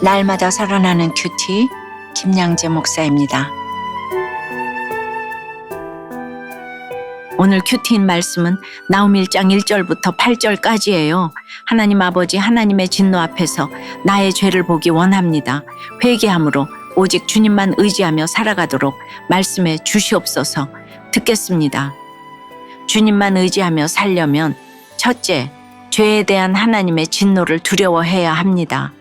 날마다 살아나는 큐티 김양재 목사입니다. 오늘 큐티인 말씀은 나훔 1장 1절부터 8절까지예요. 하나님 아버지 하나님의 진노 앞에서 나의 죄를 보기 원합니다. 회개함으로 오직 주님만 의지하며 살아가도록 말씀해 주시옵소서. 듣겠습니다. 주님만 의지하며 살려면 첫째, 죄에 대한 하나님의 진노를 두려워해야 합니다.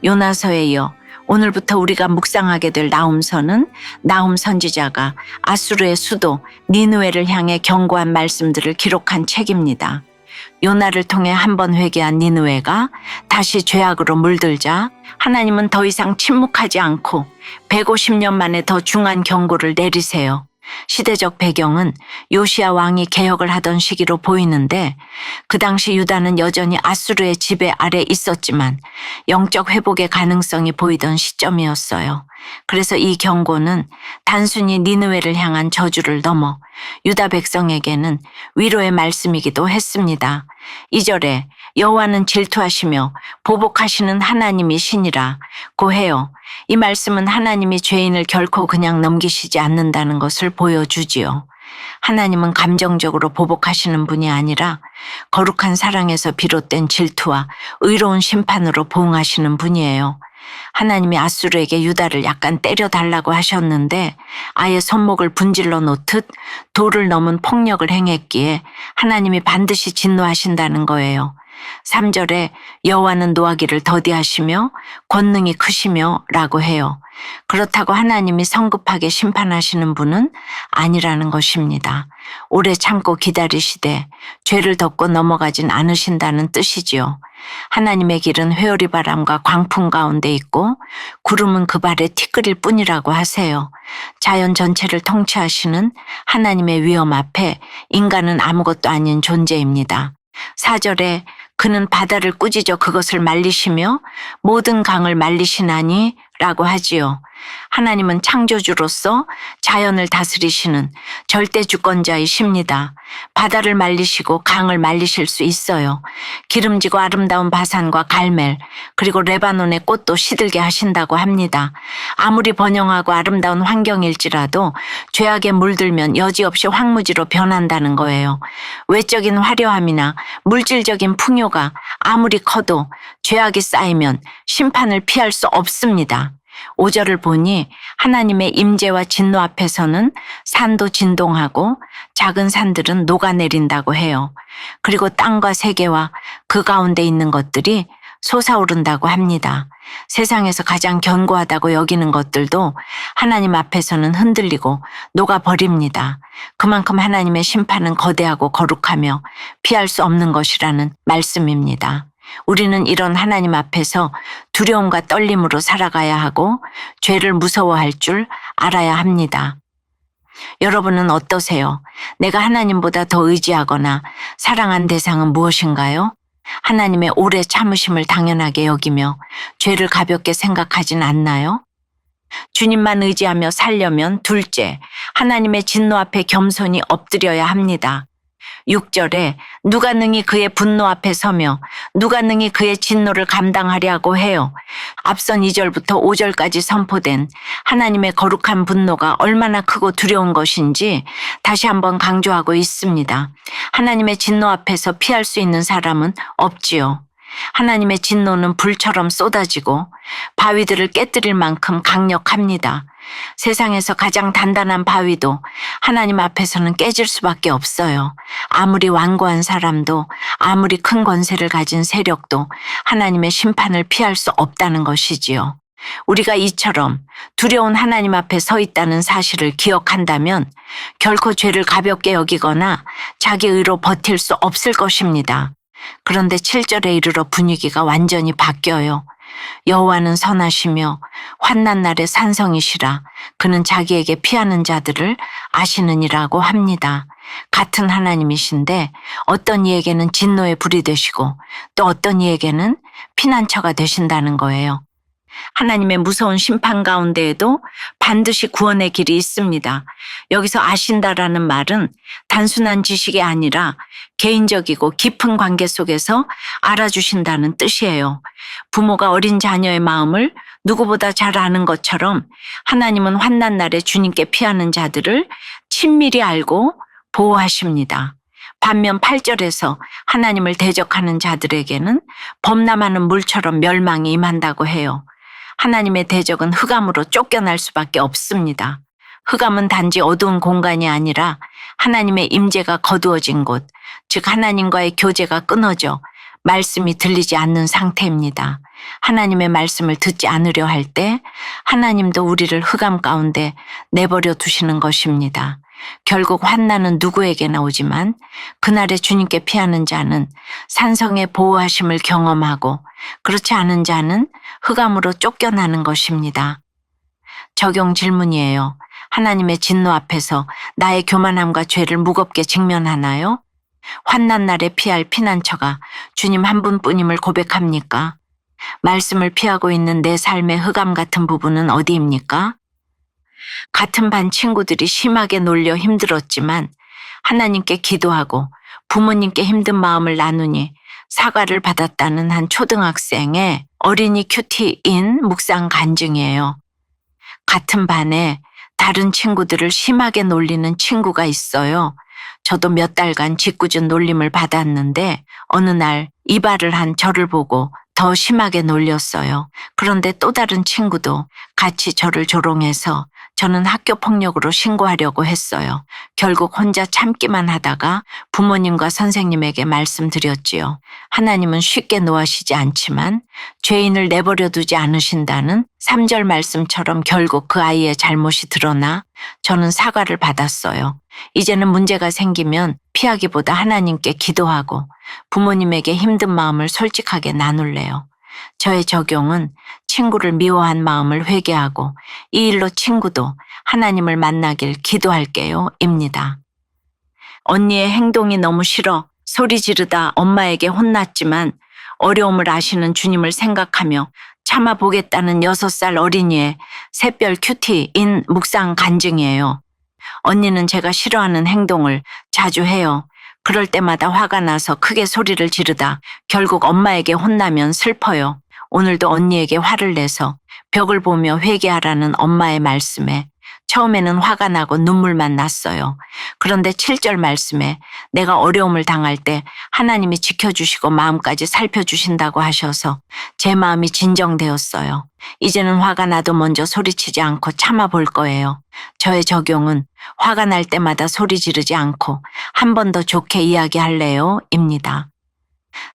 요나서에 이어 오늘부터 우리가 묵상하게 될 나훔서는 나훔 선지자가 아수르의 수도 니느웨를 향해 경고한 말씀들을 기록한 책입니다. 요나를 통해 한 번 회개한 니느웨가 다시 죄악으로 물들자 하나님은 더 이상 침묵하지 않고 150년 만에 더 중한 경고를 내리세요. 시대적 배경은 요시야 왕이 개혁을 하던 시기로 보이는데 그 당시 유다는 여전히 아수르의 지배 아래 있었지만 영적 회복의 가능성이 보이던 시점이었어요. 그래서 이 경고는 단순히 니느웨를 향한 저주를 넘어 유다 백성에게는 위로의 말씀이기도 했습니다. 2절에 여호와는 질투하시며 보복하시는 하나님이시니라 고해요. 이 말씀은 하나님이 죄인을 결코 그냥 넘기시지 않는다는 것을 보여주지요. 하나님은 감정적으로 보복하시는 분이 아니라 거룩한 사랑에서 비롯된 질투와 의로운 심판으로 보응하시는 분이에요. 하나님이 아수르에게 유다를 약간 때려달라고 하셨는데 아예 손목을 분질러 놓듯 도를 넘은 폭력을 행했기에 하나님이 반드시 진노하신다는 거예요. 3절에 여호와는 노하기를 더디하시며 권능이 크시며 라고 해요. 그렇다고 하나님이 성급하게 심판하시는 분은 아니라는 것입니다. 오래 참고 기다리시되 죄를 덮고 넘어가진 않으신다는 뜻이지요. 하나님의 길은 회오리 바람과 광풍 가운데 있고 구름은 그 발에 티끌일 뿐이라고 하세요. 자연 전체를 통치하시는 하나님의 위엄 앞에 인간은 아무것도 아닌 존재입니다. 4절에 그는 바다를 꾸짖어 그것을 말리시며 모든 강을 말리시나니 라고 하지요. 하나님은 창조주로서 자연을 다스리시는 절대 주권자이십니다. 바다를 말리시고 강을 말리실 수 있어요. 기름지고 아름다운 바산과 갈멜 그리고 레바논의 꽃도 시들게 하신다고 합니다. 아무리 번영하고 아름다운 환경일지라도 죄악에 물들면 여지없이 황무지로 변한다는 거예요. 외적인 화려함이나 물질적인 풍요가 아무리 커도 죄악이 쌓이면 심판을 피할 수 없습니다. 5절을 보니 하나님의 임재와 진노 앞에서는 산도 진동하고 작은 산들은 녹아내린다고 해요. 그리고 땅과 세계와 그 가운데 있는 것들이 솟아오른다고 합니다. 세상에서 가장 견고하다고 여기는 것들도 하나님 앞에서는 흔들리고 녹아버립니다. 그만큼 하나님의 심판은 거대하고 거룩하며 피할 수 없는 것이라는 말씀입니다. 우리는 이런 하나님 앞에서 두려움과 떨림으로 살아가야 하고 죄를 무서워할 줄 알아야 합니다. 여러분은 어떠세요? 내가 하나님보다 더 의지하거나 사랑한 대상은 무엇인가요? 하나님의 오래 참으심을 당연하게 여기며 죄를 가볍게 생각하진 않나요? 주님만 의지하며 살려면 둘째, 하나님의 진노 앞에 겸손히 엎드려야 합니다. 6절에 누가 능히 그의 분노 앞에 서며 누가 능히 그의 진노를 감당하려고 해요. 앞선 2절부터 5절까지 선포된 하나님의 거룩한 분노가 얼마나 크고 두려운 것인지 다시 한번 강조하고 있습니다. 하나님의 진노 앞에서 피할 수 있는 사람은 없지요. 하나님의 진노는 불처럼 쏟아지고 바위들을 깨뜨릴 만큼 강력합니다. 세상에서 가장 단단한 바위도 하나님 앞에서는 깨질 수밖에 없어요. 아무리 완고한 사람도 아무리 큰 권세를 가진 세력도 하나님의 심판을 피할 수 없다는 것이지요. 우리가 이처럼 두려운 하나님 앞에 서 있다는 사실을 기억한다면 결코 죄를 가볍게 여기거나 자기 의로 버틸 수 없을 것입니다. 그런데 7절에 이르러 분위기가 완전히 바뀌어요. 여호와는 선하시며 환난 날의 산성이시라 그는 자기에게 피하는 자들을 아시느니라고 합니다. 같은 하나님이신데 어떤 이에게는 진노의 불이 되시고 또 어떤 이에게는 피난처가 되신다는 거예요. 하나님의 무서운 심판 가운데에도 반드시 구원의 길이 있습니다. 여기서 아신다라는 말은 단순한 지식이 아니라 개인적이고 깊은 관계 속에서 알아주신다는 뜻이에요. 부모가 어린 자녀의 마음을 누구보다 잘 아는 것처럼 하나님은 환난 날에 주님께 피하는 자들을 친밀히 알고 보호하십니다. 반면 8절에서 하나님을 대적하는 자들에게는 범람하는 물처럼 멸망이 임한다고 해요. 하나님의 대적은 흑암으로 쫓겨날 수밖에 없습니다. 흑암은 단지 어두운 공간이 아니라 하나님의 임재가 거두어진 곳, 즉 하나님과의 교제가 끊어져 말씀이 들리지 않는 상태입니다. 하나님의 말씀을 듣지 않으려 할 때 하나님도 우리를 흑암 가운데 내버려 두시는 것입니다. 결국 환난은 누구에게나 오지만 그날에 주님께 피하는 자는 산성의 보호하심을 경험하고 그렇지 않은 자는 흑암으로 쫓겨나는 것입니다. 적용 질문이에요. 하나님의 진노 앞에서 나의 교만함과 죄를 무겁게 직면하나요? 환난 날에 피할 피난처가 주님 한 분뿐임을 고백합니까? 말씀을 피하고 있는 내 삶의 흑암 같은 부분은 어디입니까? 같은 반 친구들이 심하게 놀려 힘들었지만 하나님께 기도하고 부모님께 힘든 마음을 나누니 사과를 받았다는 한 초등학생의 어린이 큐티인 묵상 간증이에요. 같은 반에 다른 친구들을 심하게 놀리는 친구가 있어요. 저도 몇 달간 짓궂은 놀림을 받았는데 어느 날 이발을 한 저를 보고 더 심하게 놀렸어요. 그런데 또 다른 친구도 같이 저를 조롱해서 저는 학교 폭력으로 신고하려고 했어요. 결국 혼자 참기만 하다가 부모님과 선생님에게 말씀드렸지요. 하나님은 쉽게 노하시지 않지만 죄인을 내버려 두지 않으신다는 3절 말씀처럼 결국 그 아이의 잘못이 드러나 저는 사과를 받았어요. 이제는 문제가 생기면 피하기보다 하나님께 기도하고 부모님에게 힘든 마음을 솔직하게 나눌래요. 저의 적용은 친구를 미워한 마음을 회개하고 이 일로 친구도 하나님을 만나길 기도할게요 입니다. 언니의 행동이 너무 싫어 소리 지르다 엄마에게 혼났지만 어려움을 아시는 주님을 생각하며 참아보겠다는 6살 어린이의 샛별 큐티인 묵상 간증이에요. 언니는 제가 싫어하는 행동을 자주 해요. 그럴 때마다 화가 나서 크게 소리를 지르다 결국 엄마에게 혼나면 슬퍼요. 오늘도 언니에게 화를 내서 벽을 보며 회개하라는 엄마의 말씀에 처음에는 화가 나고 눈물만 났어요. 그런데 7절 말씀에 내가 어려움을 당할 때 하나님이 지켜주시고 마음까지 살펴주신다고 하셔서 제 마음이 진정되었어요. 이제는 화가 나도 먼저 소리치지 않고 참아볼 거예요. 저의 적용은 화가 날 때마다 소리 지르지 않고 한 번 더 좋게 이야기할래요 입니다.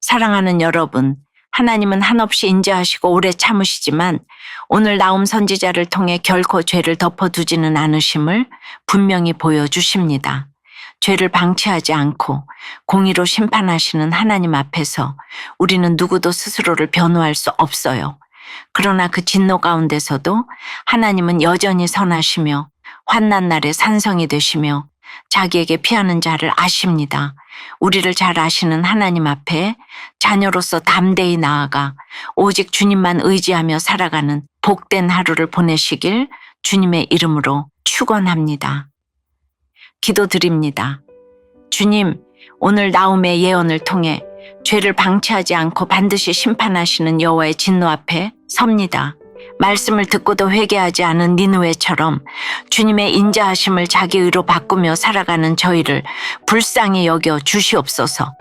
사랑하는 여러분, 하나님은 한없이 인자하시고 오래 참으시지만 오늘 나움 선지자를 통해 결코 죄를 덮어두지는 않으심을 분명히 보여주십니다. 죄를 방치하지 않고 공의로 심판하시는 하나님 앞에서 우리는 누구도 스스로를 변호할 수 없어요. 그러나 그 진노 가운데서도 하나님은 여전히 선하시며 환난 날에 산성이 되시며 자기에게 피하는 자를 아십니다. 우리를 잘 아시는 하나님 앞에 자녀로서 담대히 나아가 오직 주님만 의지하며 살아가는 복된 하루를 보내시길 주님의 이름으로 축원합니다. 기도드립니다. 주님, 오늘 나움의 예언을 통해 죄를 방치하지 않고 반드시 심판하시는 여호와의 진노 앞에 섭니다. 말씀을 듣고도 회개하지 않은 니느웨처럼 주님의 인자하심을 자기 의로 바꾸며 살아가는 저희를 불쌍히 여겨 주시옵소서.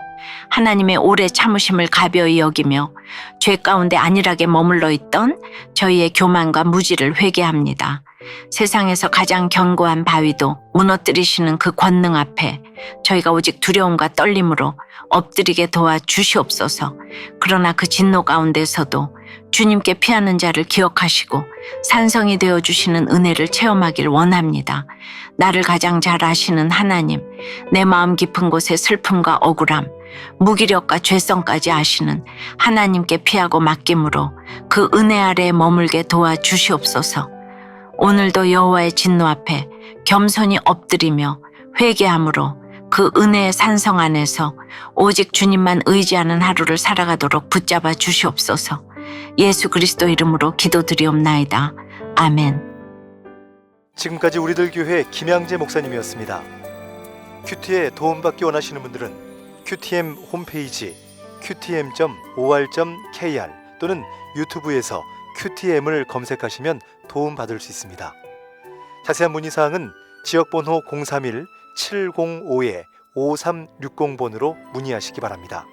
하나님의 오래 참으심을 가벼이 여기며 죄 가운데 안일하게 머물러 있던 저희의 교만과 무지를 회개합니다. 세상에서 가장 견고한 바위도 무너뜨리시는 그 권능 앞에 저희가 오직 두려움과 떨림으로 엎드리게 도와 주시옵소서. 그러나 그 진노 가운데서도 주님께 피하는 자를 기억하시고 산성이 되어주시는 은혜를 체험하길 원합니다. 나를 가장 잘 아시는 하나님, 내 마음 깊은 곳의 슬픔과 억울함, 무기력과 죄성까지 아시는 하나님께 피하고 맡김으로 그 은혜 아래에 머물게 도와주시옵소서. 오늘도 여호와의 진노 앞에 겸손히 엎드리며 회개함으로 그 은혜의 산성 안에서 오직 주님만 의지하는 하루를 살아가도록 붙잡아 주시옵소서. 예수 그리스도 이름으로 기도드리옵나이다. 아멘. 지금까지 우리들 교회 김양재 목사님이었습니다. 큐티에 도움받기 원하시는 분들은 QTM 홈페이지 qtm.or.kr 또는 유튜브에서 QTM을 검색하시면 도움받을 수 있습니다. 자세한 문의사항은 지역번호 031-705-5360번으로 문의하시기 바랍니다.